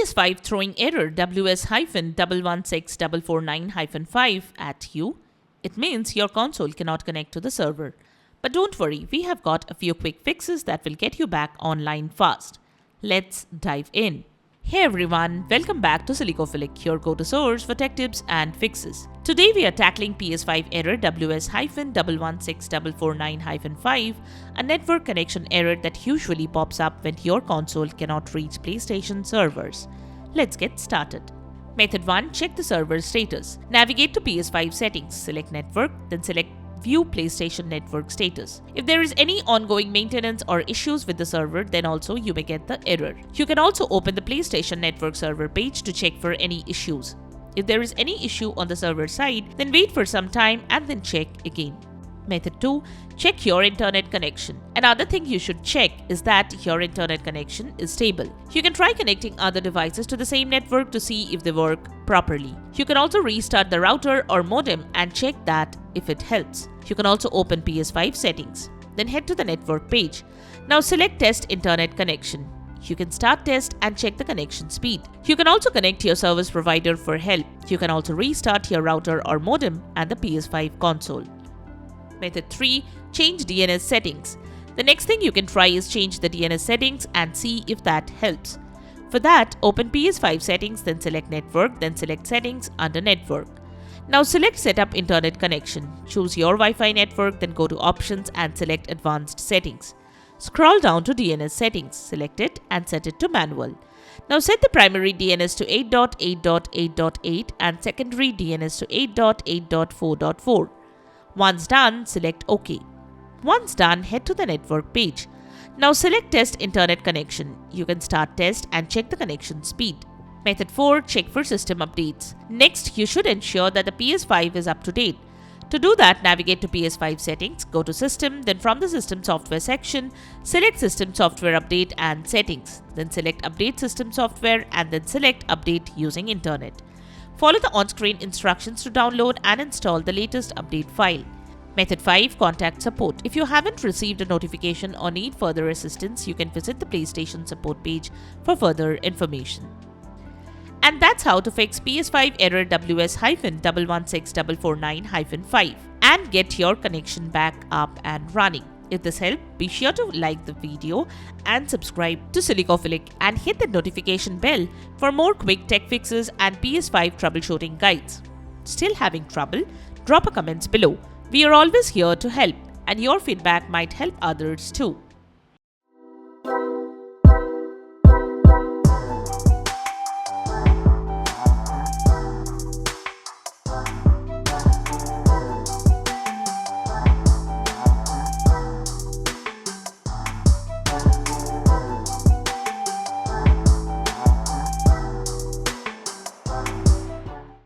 PS5 throwing error WS-116449-5 at you, it means your console cannot connect to the server. But don't worry, we have got a few quick fixes that will get you back online fast. Let's dive in. Hey everyone, welcome back to Silicophilic, your go-to source for tech tips and fixes. Today we are tackling PS5 error WS-116449-5, a network connection error that usually pops up when your console cannot reach PlayStation servers. Let's get started. Method 1. Check the server status. Navigate to PS5 settings, select network, then select View PlayStation Network Status. If there is any ongoing maintenance or issues with the server, then also you may get the error. You can also open the PlayStation Network server page to check for any issues. If there is any issue on the server side, then wait for some time and then check again. Method 2. Check your internet connection. Another thing you should check is that your internet connection is stable. You can try connecting other devices to the same network to see if they work properly. You can also restart the router or modem and check that if it helps. You can also open PS5 settings. Then head to the network page. Now select Test Internet Connection. You can start test and check the connection speed. You can also connect your service provider for help. You can also restart your router or modem and the PS5 console. Method 3. Change DNS settings. The next thing you can try is change the DNS settings and see if that helps. For that, open PS5 settings, then select Network, then select Settings under Network. Now select Setup Internet Connection. Choose your Wi-Fi network, then go to Options and select Advanced Settings. Scroll down to DNS settings, select it and set it to Manual. Now set the primary DNS to 8.8.8.8 and secondary DNS to 8.8.4.4. Once done, select OK. Once done, head to the network page. Now select Test Internet Connection. You can start test and check the connection speed. Method 4. Check for system updates. Next, you should ensure that the PS5 is up to date. To do that, navigate to PS5 settings, go to System, then from the System Software section, select System Software Update and Settings. Then select Update System Software and then select Update using Internet. Follow the on-screen instructions to download and install the latest update file. Method 5. Contact support. If you haven't received a notification or need further assistance, you can visit the PlayStation support page for further information. And that's how to fix PS5 error WS-116449-5 and get your connection back up and running. If this helped, be sure to like the video and subscribe to Silicophilic and hit the notification bell for more quick tech fixes and PS5 troubleshooting guides. Still having trouble? Drop a comment below. We are always here to help, and your feedback might help others too.